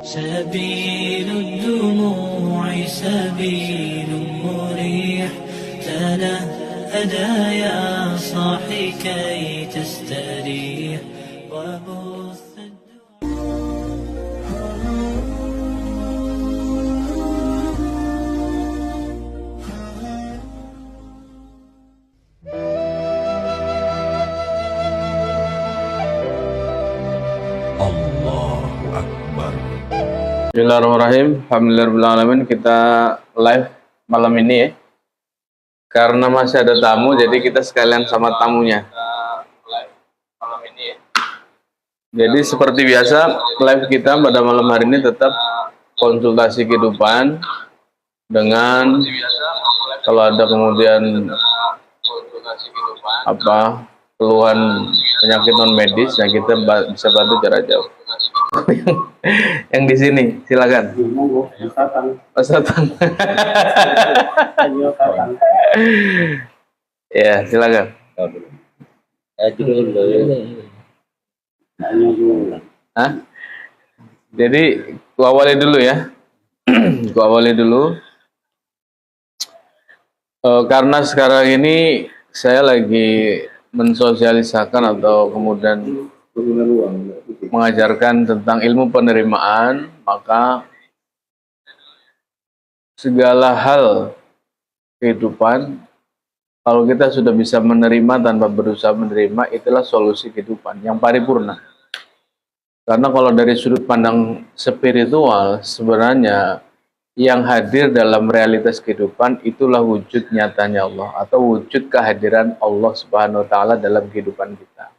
سبيل الدموع سبيل مريح تنهدى يا صاحي كي تستريح وبث Allahu Akbar. Bismillahirrahmanirrahim. Alhamdulillahirrahmanirrahim. Kita live malam ini ya. Karena masih ada tamu, jadi kita sekalian sama tamunya. Jadi seperti biasa, live kita pada malam hari ini tetap konsultasi kehidupan dengan kalau ada kemudian keluhan penyakit non medis yang kita bisa bantu jarak jauh. Yang di sini silakan. Mas Tatang. Ya, silakan. Hah? Jadi ku awali dulu ya. Ku awali dulu. Karena sekarang ini saya lagi mensosialisakan atau kemudian mengajarkan tentang ilmu penerimaan, maka segala hal kehidupan, kalau kita sudah bisa menerima tanpa berusaha menerima, itulah solusi kehidupan yang paripurna. Karena kalau dari sudut pandang spiritual, sebenarnya yang hadir dalam realitas kehidupan itulah wujud nyatanya Allah atau wujud kehadiran Allah Subhanahu wa taala dalam kehidupan kita.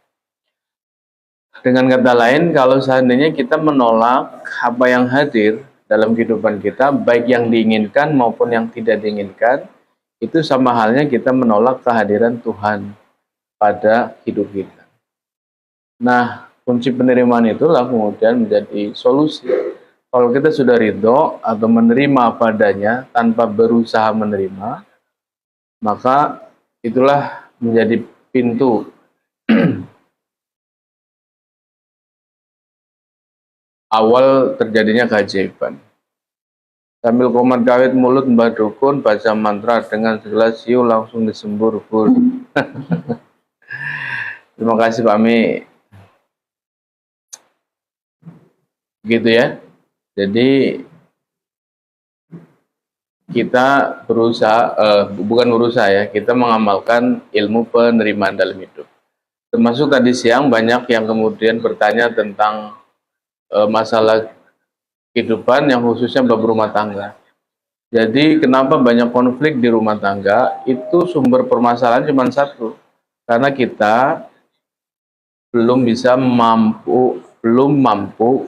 Dengan kata lain, kalau seandainya kita menolak apa yang hadir dalam kehidupan kita, baik yang diinginkan maupun yang tidak diinginkan, itu sama halnya kita menolak kehadiran Tuhan pada hidup kita. Nah, kunci penerimaan itulah kemudian menjadi solusi. Kalau kita sudah ridho atau menerima apa adanya tanpa berusaha menerima, maka itulah menjadi pintu awal terjadinya keajaiban. Sambil komat kawit mulut Mbah Dukun baca mantra dengan segala siu langsung disembur-bur. Terima kasih Pak Mi. Gitu ya. Jadi kita berusaha, bukan berusaha ya, kita mengamalkan ilmu penerimaan dalam hidup. Termasuk tadi siang banyak yang kemudian bertanya tentang masalah kehidupan yang khususnya bab rumah tangga. Jadi kenapa banyak konflik di rumah tangga? Itu sumber permasalahan cuma satu, karena kita belum mampu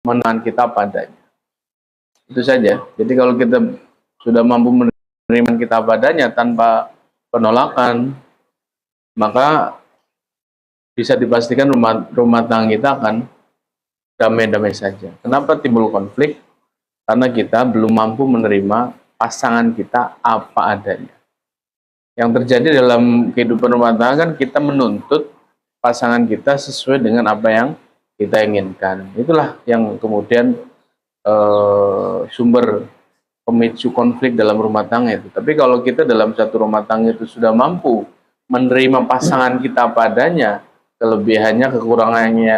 menahan kita padanya. Itu saja. Jadi kalau kita sudah mampu menerima kita padanya tanpa penolakan, maka bisa dipastikan rumah tangga kita akan damai-damai saja. Kenapa timbul konflik? Karena kita belum mampu menerima pasangan kita apa adanya. Yang terjadi dalam kehidupan rumah tangga kan kita menuntut pasangan kita sesuai dengan apa yang kita inginkan. Itulah yang kemudian sumber pemicu konflik dalam rumah tangga itu. Tapi kalau kita dalam satu rumah tangga itu sudah mampu menerima pasangan kita padanya, kelebihannya, kekurangannya,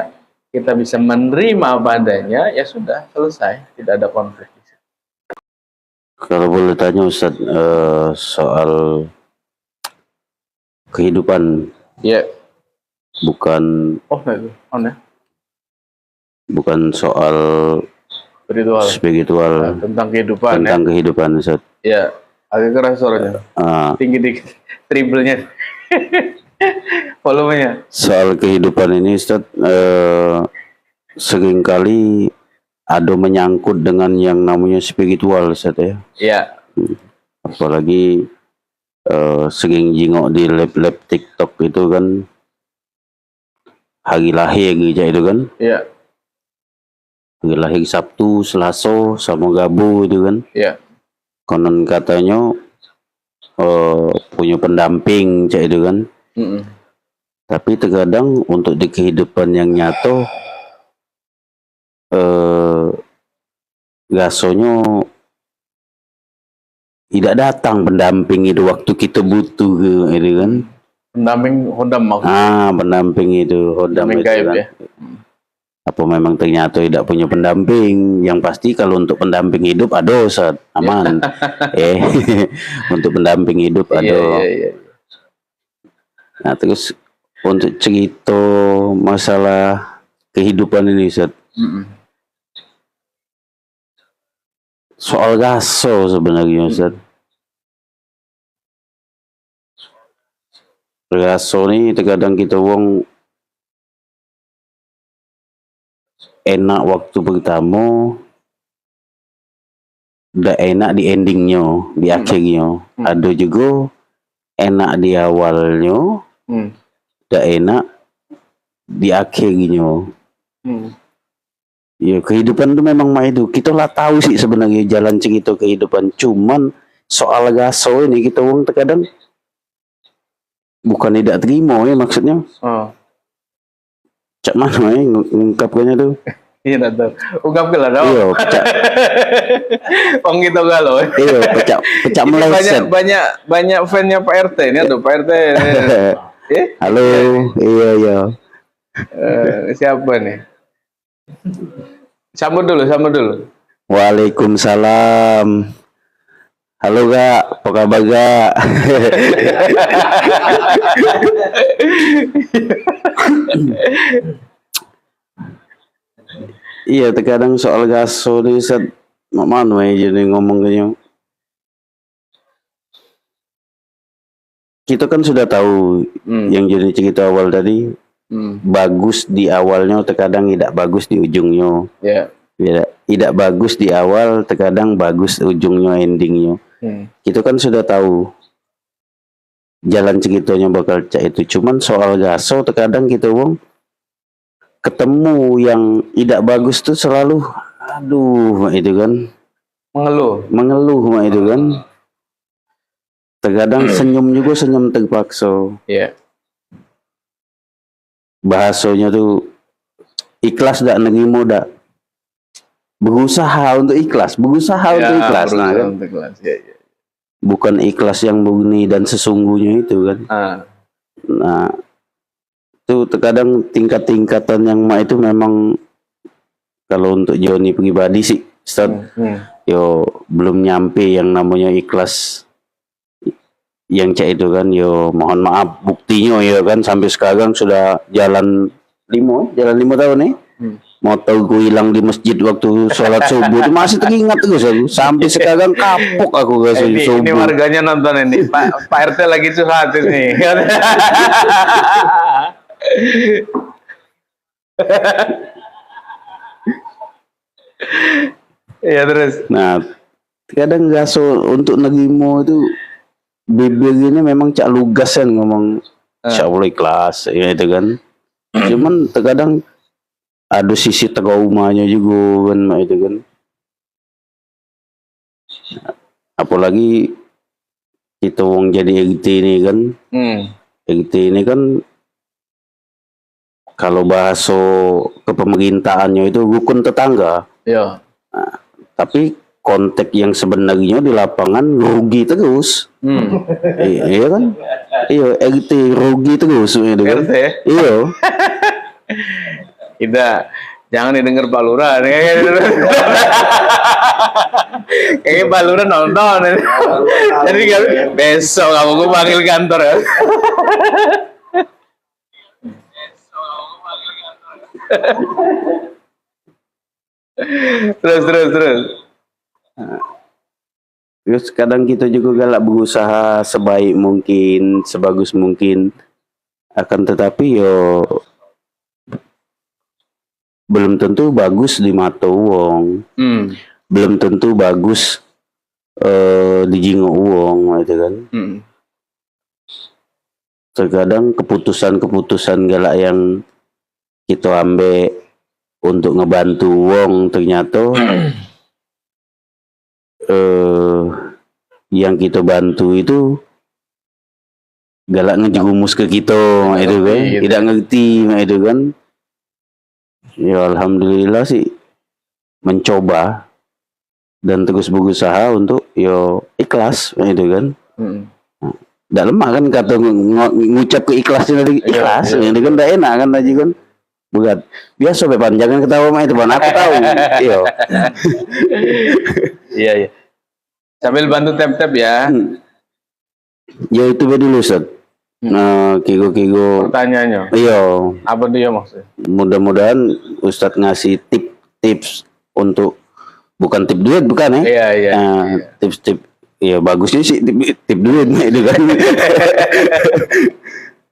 kita bisa menerima padanya, ya sudah selesai, tidak ada konflik. Kalau boleh tanya Ustadz, soal kehidupan, Ya. bukan bukan soal spiritual, tentang kehidupan. tentang kehidupan Ustadz. Ya, agak keras suaranya, tinggi dikit, triplenya, volumenya. Soal kehidupan ini Ustadz, seringkali ada menyangkut dengan yang namanya spiritual Ustadz ya. Iya. Apalagi sering jingok di lab-lab TikTok itu kan, hari lahir gereja itu kan. Iya. Hari lahir Sabtu, Selasa, sama Rabu itu kan. Iya. Konon katanya punya pendamping cak itu kan. Tapi terkadang untuk di kehidupan yang nyata gasonya tidak datang pendamping itu waktu kita butuh gitu kan. Pendamping Hodam maksudnya. Pendamping itu Hodam Pendamping itu gaib kan. ya. Apa memang ternyata tidak punya pendamping? Yang pasti kalau untuk pendamping hidup ada Ustaz, aman. Untuk pendamping hidup ada. Iya. Nah, terus untuk cerita masalah kehidupan ini Ustaz. Soal gaso sebenarnya Ustaz. Gaso ini terkadang kita wong enak waktu pertama, udah enak di endingnya, di akhirnya. Ada juga enak di awalnya, udah enak di akhirnya. Ya kehidupan itu memang itu. Kita lah tahu sih sebenarnya jalan cerita kehidupan. Cuman soal gaso ini kita wong terkadang bukan tidak terima ya maksudnya. Cak mana ya ngungkapkannya tuh? Iya tahu. Ungkap ke lah dong. Iya, pecah. Ong gitu galau. Iya, pecah meleset. Banyak fannya Pak RT ini tuh Pak RT. Halo, iya. Siapa nih? Sambut dulu. Waalaikumsalam. Halo Kak, apa kabar Kak? Iya, terkadang soal gaso nih Ustaz, mana jadi ngomongnya. Kita kan sudah tahu yang jadi cerita awal tadi, bagus di awalnya, terkadang tidak bagus di ujungnya. Tidak bagus di awal, terkadang bagus ujungnya, endingnya. Kita kan sudah tahu jalan ceritanya bakal cak itu. Cuman soal gaso terkadang kita wong ketemu yang tidak bagus tuh selalu aduh itu kan mengeluh itu kan. Terkadang senyum juga senyum terpaksa. Bahasanya tuh ikhlas dak nerimo dak. Berusaha untuk ikhlas nah kan. Bukan ikhlas yang murni dan sesungguhnya itu kan. Nah, itu terkadang tingkat-tingkatan yang itu memang kalau untuk Joni pribadi sih Ustaz, yo belum nyampe yang namanya ikhlas yang cak itu kan. Yo mohon maaf buktinya ya kan sampai sekarang sudah jalan 5 tahun nih. Motor gue hilang di masjid waktu sholat subuh itu masih teringat terus aku. Sampai sekarang kapok aku ke subuh. Ini warganya nonton ini. Pak RT lagi curhat ini. Ya terus. Nah, kadang gaso untuk negimo itu bibirnya memang cak lugas kan ngomong insya Allah ikhlas ya itu kan. Cuman terkadang ada sisi traumanya juga kan itu kan. Apalagi kita wong jadi EGT ini kan. EGT ini kan kalau bahasa kepemerintahannya itu rukun tetangga. Nah, tapi konteks yang sebenarnya di lapangan rugi terus. Iya kan? Iya, EGT rugi terus itu kan. Iya. Kita jangan didengar Pak Lurah. Kayaknya Pak Lurah nonton. Jadi besok kamu gue panggil kantor ya. Terus kadang kita juga galak berusaha sebaik mungkin, sebagus mungkin. Akan tetapi yo belum tentu bagus di mata wong. Belum tentu bagus di jingok wong gitu kan. Terkadang keputusan-keputusan galak yang kita ambil untuk ngebantu wong ternyata yang kita bantu itu galak ngejerumus ke kita itu kan. Tidak ngerti itu kan. Ya alhamdulillah sih mencoba dan terus berusaha untuk yo ikhlas itu kan. Nggak lemah kan kata ngucap ke ikhlasnya tadi ikhlas, itu kan nggak enak kan tadi kan. Bukan biasa beban jangan ketawa mah itu aku tahu. Iya. Sambil bantu tap-tap ya. Ya itu dulu Ustaz. Nah, kigo pertanyaannya. Iya. Apa tuh ya maksudnya? Mudah-mudahan Ustadz ngasih tips untuk bukan tip duit bukan ya? Iya. Tips-tips ya bagusnya sih tip duit itu kan.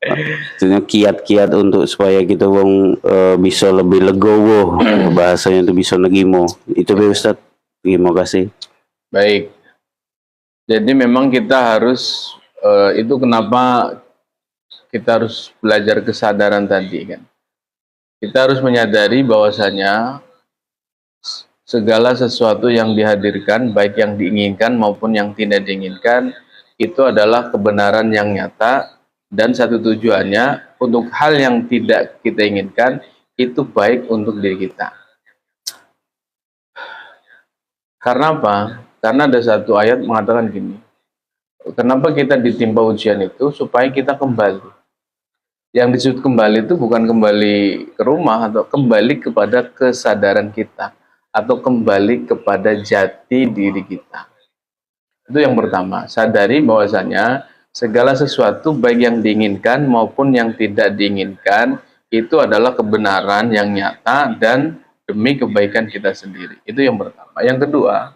Maksudnya kiat-kiat untuk supaya kita bisa lebih legowo bahasanya itu bisa negimo. Itu be Ustadz. Terima kasih. Baik. Jadi memang kita harus itu kenapa kita harus belajar kesadaran tadi kan. Kita harus menyadari bahwasanya segala sesuatu yang dihadirkan, baik yang diinginkan maupun yang tidak diinginkan, itu adalah kebenaran yang nyata, dan satu tujuannya untuk hal yang tidak kita inginkan, itu baik untuk diri kita. Karena apa? Karena ada satu ayat mengatakan gini, kenapa kita ditimpa ujian itu? Supaya kita kembali. Yang disebut kembali itu bukan kembali ke rumah, atau kembali kepada kesadaran kita, atau kembali kepada jati diri kita. Itu yang pertama, sadari bahwasanya segala sesuatu baik yang diinginkan maupun yang tidak diinginkan itu adalah kebenaran yang nyata dan demi kebaikan kita sendiri. Itu yang pertama. Yang kedua,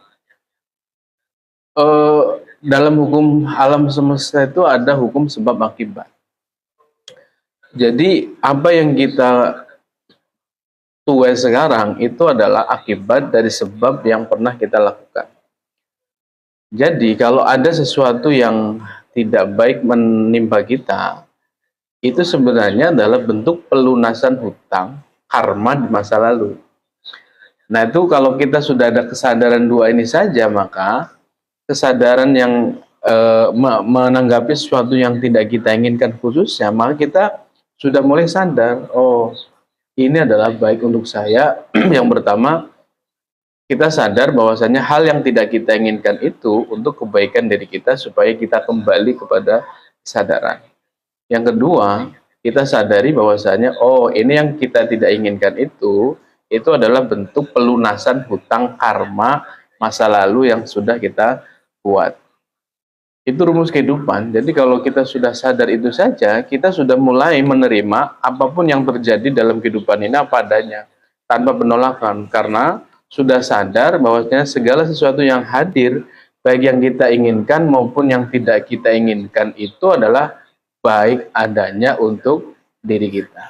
dalam hukum alam semesta itu ada hukum sebab akibat. Jadi apa yang kita tuai sekarang itu adalah akibat dari sebab yang pernah kita lakukan. Jadi kalau ada sesuatu yang tidak baik menimpa kita, itu sebenarnya adalah bentuk pelunasan hutang karma di masa lalu. Nah itu kalau kita sudah ada kesadaran dua ini saja, maka kesadaran yang menanggapi sesuatu yang tidak kita inginkan khususnya, maka kita sudah mulai sadar, oh ini adalah baik untuk saya. Yang pertama, kita sadar bahwasanya hal yang tidak kita inginkan itu untuk kebaikan diri kita supaya kita kembali kepada kesadaran. Yang kedua, kita sadari bahwasanya oh ini yang kita tidak inginkan itu adalah bentuk pelunasan hutang karma masa lalu yang sudah kita buat. Itu rumus kehidupan. Jadi kalau kita sudah sadar itu saja, kita sudah mulai menerima apapun yang terjadi dalam kehidupan ini apa adanya, tanpa penolakan, karena sudah sadar bahwasanya segala sesuatu yang hadir, baik yang kita inginkan maupun yang tidak kita inginkan, itu adalah baik adanya untuk diri kita.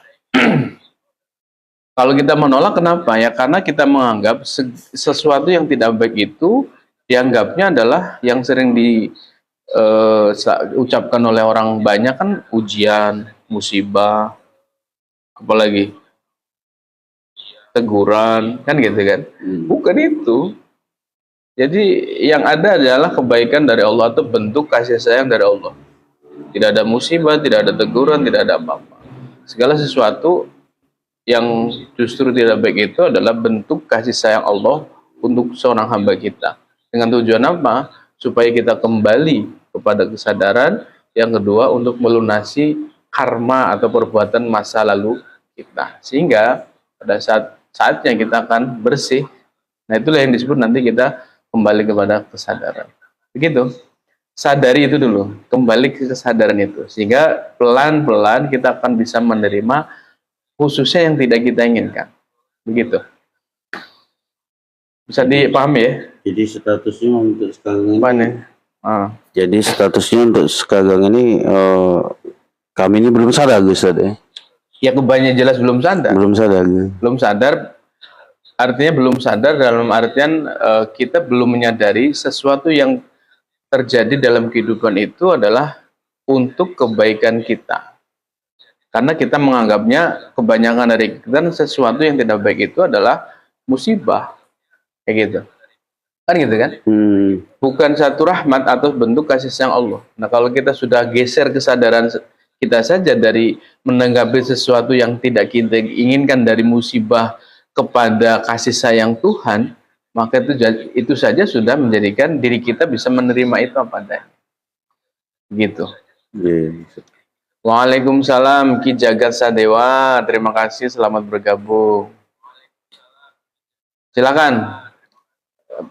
Kalau kita menolak, kenapa? Ya karena kita menganggap sesuatu yang tidak baik itu dianggapnya adalah yang sering diucapkan oleh orang banyak kan ujian, musibah, apalagi teguran, kan gitu kan? Bukan itu. Jadi yang ada adalah kebaikan dari Allah atau bentuk kasih sayang dari Allah. Tidak ada musibah, tidak ada teguran, tidak ada apa-apa. Segala sesuatu yang justru tidak baik itu adalah bentuk kasih sayang Allah untuk seorang hamba kita. Dengan tujuan apa? Supaya kita kembali kepada kesadaran. Yang kedua, untuk melunasi karma atau perbuatan masa lalu kita. Sehingga pada saatnya kita akan bersih. Nah itulah yang disebut nanti kita kembali kepada kesadaran. Begitu. Sadari itu dulu, kembali ke kesadaran itu. Sehingga pelan-pelan kita akan bisa menerima khususnya yang tidak kita inginkan. Begitu. Bisa dipahami ya? Jadi statusnya untuk sekarang ini. Jadi statusnya untuk sekarang ini kami ini belum sadar Ustaz ya. Ya kebanyakan jelas belum sadar. Belum sadar. Belum sadar. Artinya belum sadar dalam artian kita belum menyadari sesuatu yang terjadi dalam kehidupan itu adalah untuk kebaikan kita. Karena kita menganggapnya kebanyakan dari kita sesuatu yang tidak baik itu adalah musibah. Kayak gitu. Kan gitu kan? Bukan satu rahmat atau bentuk kasih sayang Allah. Nah kalau kita sudah geser kesadaran kita saja dari menanggapi sesuatu yang tidak kita inginkan dari musibah kepada kasih sayang Tuhan, maka itu saja sudah menjadikan diri kita bisa menerima itu apa adanya. Gitu. Waalaikumsalam Ki Jagat Sadewa, terima kasih, selamat bergabung. Silakan.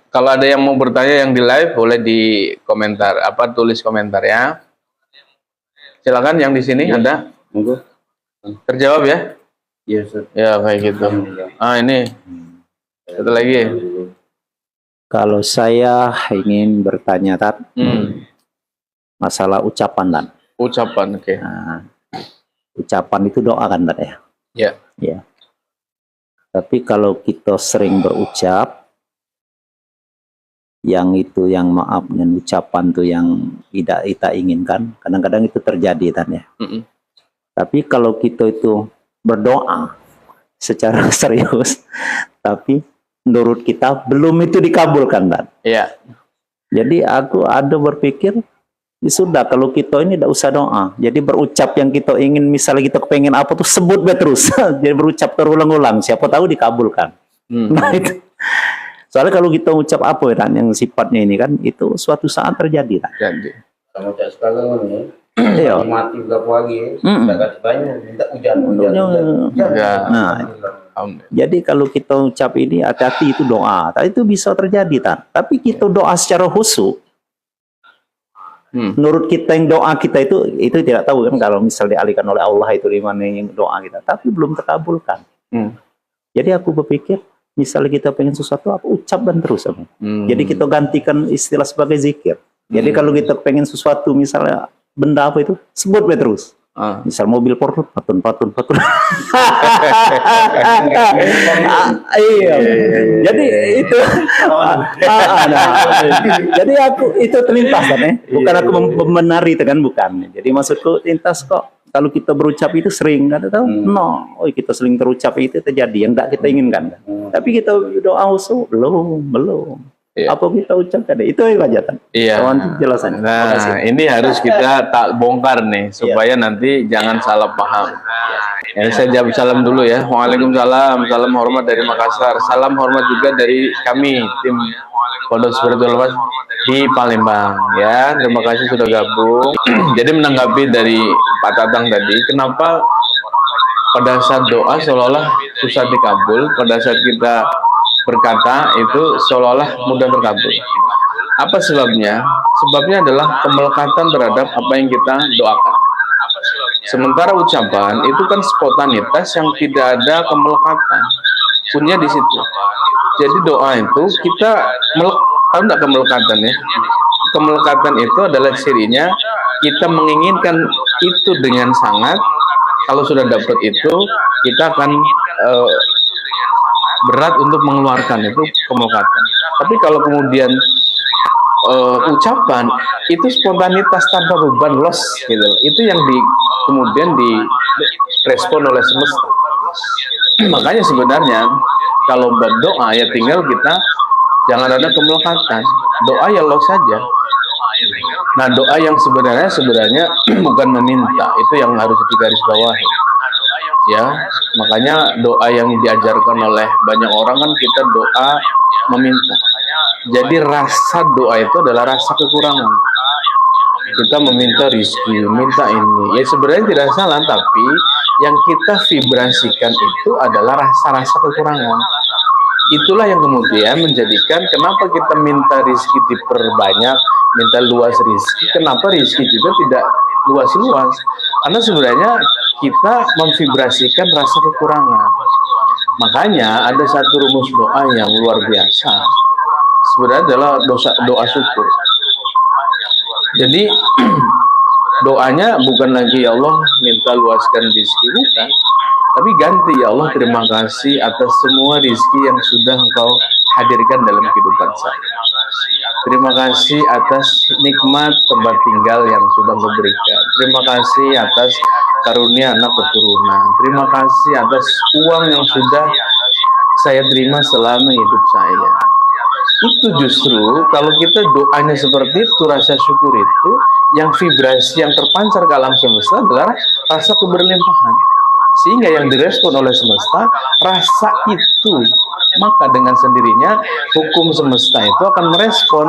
Kalau ada yang mau bertanya yang di live boleh di komentar, tulis komentar ya. Silakan yang di sini ada. Terjawab ya? Iya, Ustaz. Ya kayak gitu. Ini satu lagi. Kalau saya ingin bertanya masalah ucapan Dan. Ucapan, oke. Nah, ucapan itu doa kan Dan ya? Ya. Ya. Tapi kalau kita sering berucap, yang maaf dengan ucapan tuh yang tidak kita inginkan, kadang-kadang itu terjadi Dan ya. Tapi kalau kita itu berdoa secara serius, tapi menurut kita belum itu dikabulkan Dan. Iya. Jadi aku ada berpikir, ya sudah kalau kita ini tidak usah doa. Jadi berucap yang kita ingin, misalnya kita kepengen apa tuh sebut terus. Jadi berucap terulang-ulang, siapa tahu dikabulkan. Nah itu. Soalnya kalau kita ucap apa ya, yang sifatnya ini kan, itu suatu saat terjadi. Jadi. Sama cak sekarang nih. Iya. Mati berapa lagi? Enggak banyak, minta hujan. Nah, jadi kalau kita ucap ini hati-hati itu doa. Tapi itu bisa terjadi Tapi kita doa secara khusyuk. Menurut kita yang doa kita itu tidak tahu kan, kalau misal dialihkan oleh Allah itu di mana yang doa kita, tapi belum terkabulkan. Jadi aku berpikir, misalnya kita pengen sesuatu apa, ucap dan terus. Jadi kita gantikan istilah sebagai zikir. Jadi kalau kita pengen sesuatu, misalnya benda apa itu, sebut terus. Misal mobil patun. Iya. Jadi itu. Jadi aku itu terlintas kan ya. Bukan aku membenari itu kan, bukan. Jadi maksudku lintas kok. Kalau kita berucap itu sering, kan tahu? Kita sering terucap itu terjadi yang tidak kita inginkan. Tapi kita doa usul belum. Iya. Apa kita ucapkan itu hajatan. Iya. Jelasannya. Nah, ini harus kita tak bongkar nih supaya nanti jangan salah paham. Ya, saya jawab salam dulu ya. Waalaikumsalam, salam hormat dari Makassar. Salam hormat juga dari kami tim Pondok Spiritual Mas di Palembang ya. Terima kasih sudah gabung. Jadi menanggapi dari Pak Tatang tadi, kenapa pada saat doa seolah-olah susah dikabul, pada saat kita berkata itu seolah-olah mudah terkabul. Apa sebabnya? Sebabnya adalah kemelekatan terhadap apa yang kita doakan. Sementara ucapan itu kan spontanitas yang tidak ada kemelekatan, punya di situ. Jadi doa itu kita tahu nggak kemelekatan ya? Kemelekatan itu adalah cirinya kita menginginkan itu dengan sangat. Kalau sudah dapat itu, kita akan berat untuk mengeluarkan itu kemelekatan. Tapi kalau kemudian ucapan itu spontanitas tanpa beban, los gitu. Itu yang kemudian direspon oleh semesta. Makanya sebenarnya kalau berdoa ya tinggal kita jangan ada kemelekatan. Doa ya los saja. Nah, doa yang sebenarnya bukan meminta, itu yang harus digarisbawahi. Ya, makanya doa yang diajarkan oleh banyak orang kan kita doa meminta. Jadi rasa doa itu adalah rasa kekurangan. Kita meminta rezeki, minta ini. Ya sebenarnya tidak salah, tapi yang kita vibrasikan itu adalah rasa-rasa kekurangan. Itulah yang kemudian menjadikan kenapa kita minta rezeki diperbanyak, minta luas rezeki. Kenapa rezeki juga tidak luas-luas? Karena sebenarnya kita memvibrasikan rasa kekurangan. Makanya ada satu rumus doa yang luar biasa. Sebenarnya adalah doa syukur. Jadi doanya bukan lagi ya Allah minta luaskan rezeki, bukan. Tapi ganti, ya Allah terima kasih atas semua rezeki yang sudah Engkau hadirkan dalam kehidupan saya. Terima kasih atas nikmat tempat tinggal yang sudah Engkau berikan. Terima kasih atas karunia anak keturunan. Terima kasih atas uang yang sudah saya terima selama hidup saya. Itu justru kalau kita doanya seperti itu, rasa syukur itu yang vibrasi yang terpancar ke alam semesta adalah rasa keberlimpahan. Sehingga yang direspon oleh semesta rasa itu maka dengan sendirinya hukum semesta itu akan merespon.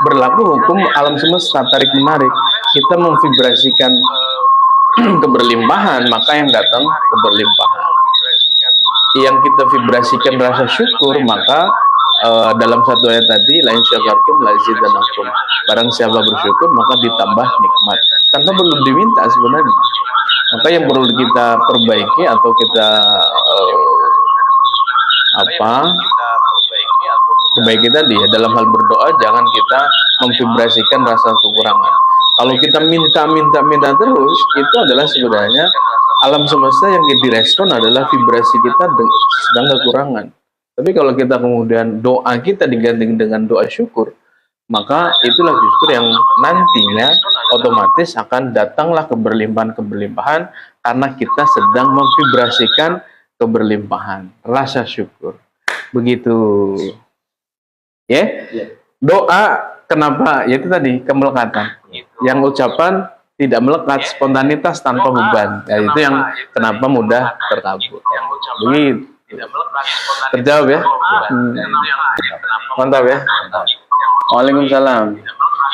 Berlaku hukum alam semesta, tarik menarik. Kita memvibrasikan keberlimpahan, maka yang datang keberlimpahan. Yang kita vibrasikan rasa syukur, maka dalam satu ayat tadi, lain syakartum lazidanakum, barang siapa bersyukur maka ditambah nikmat, tanpa perlu diminta sebenarnya. Maka yang perlu kita perbaiki atau kita perbaiki tadi ya, dalam hal berdoa jangan kita memvibrasikan rasa kekurangan. Kalau kita minta terus, itu adalah sebenarnya alam semesta yang direspon adalah vibrasi kita sedang kekurangan. Tapi kalau kita kemudian doa kita diganti dengan doa syukur, maka itulah justru yang nantinya otomatis akan datanglah keberlimpahan karena kita sedang memvibrasikan keberlimpahan, rasa syukur. Begitu. Ya? Doa kenapa? Yaitu tadi kemelekatan. Yang ucapan tidak melekat, spontanitas tanpa beban. Ya, itu yang kenapa mudah terkabul. Begitu. Terjawab ya? Mantap ya? Waalaikumsalam.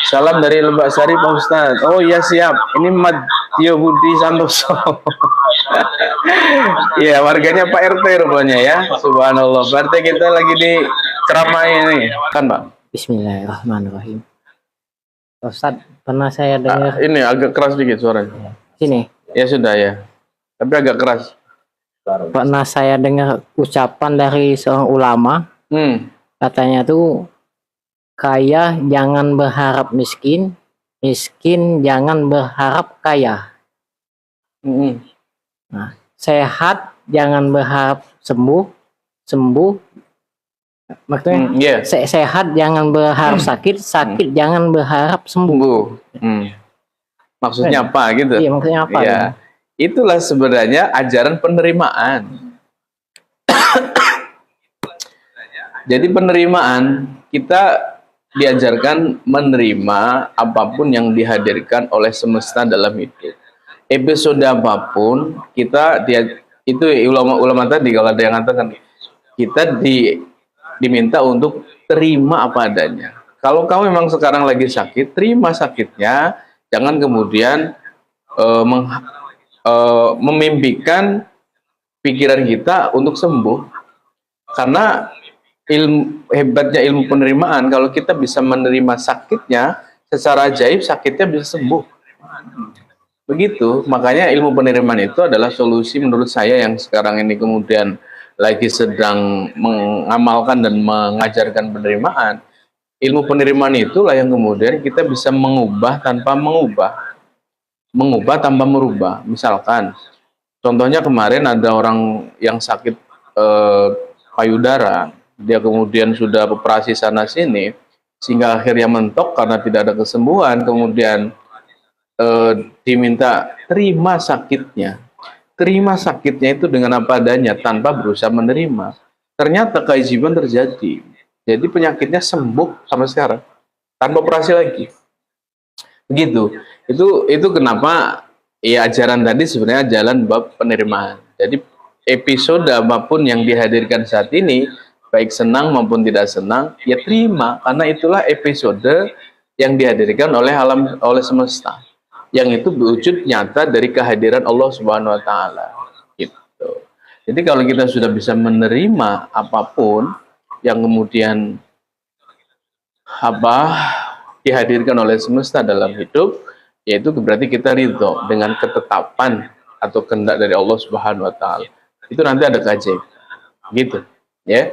Salam dari Lebak Sari Pak Ustadz. Oh iya siap. Ini Matio Budi Santoso. Iya, warganya Pak RT rupanya ya. Subhanallah. Berarti kita lagi di ceramah ini. Kan Pak? Bismillahirrahmanirrahim. Ustadz, pernah saya dengar... ini agak keras dikit suaranya. Sini. Ya sudah ya. Tapi agak keras. Pernah saya dengar ucapan dari seorang ulama. Katanya tuh, kaya jangan berharap miskin, miskin jangan berharap kaya. Nah, sehat jangan berharap sembuh, sembuh maksudnya sehat jangan berharap sakit, sakit jangan berharap sembuh. Maksudnya apa gitu? Iya, maksudnya apa? Ya. Itulah sebenarnya ajaran penerimaan. Jadi penerimaan, kita diajarkan menerima apapun yang dihadirkan oleh semesta dalam hidup. Episode apapun, itu ulama-ulama tadi kalau ada yang mengatakan, kita diminta untuk terima apa adanya. Kalau kamu memang sekarang lagi sakit, terima sakitnya, jangan kemudian memimpikan pikiran kita untuk sembuh. Karena hebatnya ilmu penerimaan, kalau kita bisa menerima sakitnya, secara ajaib sakitnya bisa sembuh. Begitu, makanya ilmu penerimaan itu adalah solusi menurut saya yang sekarang ini kemudian lagi sedang mengamalkan dan mengajarkan penerimaan. Ilmu penerimaan itulah yang kemudian kita bisa mengubah tanpa mengubah. Mengubah tanpa merubah. Misalkan, contohnya kemarin ada orang yang sakit payudara, dia kemudian sudah operasi sana sini, sehingga akhirnya mentok karena tidak ada kesembuhan, kemudian diminta terima sakitnya. Terima sakitnya itu dengan apa adanya, tanpa berusaha menerima. Ternyata keajaiban terjadi. Jadi penyakitnya sembuh sampai sekarang, tanpa operasi lagi. Begitu. Itu kenapa ya ajaran tadi sebenarnya jalan bab penerimaan. Jadi episode apapun yang dihadirkan saat ini, baik senang maupun tidak senang, ya terima, karena itulah episode yang dihadirkan oleh semesta. Yang itu berwujud nyata dari kehadiran Allah Subhanahu wa taala. Gitu. Jadi kalau kita sudah bisa menerima apapun yang kemudian dihadirkan oleh semesta dalam hidup, yaitu berarti kita ridho dengan ketetapan atau kehendak dari Allah Subhanahu wa taala. Itu nanti ada keajaiban. Gitu, ya.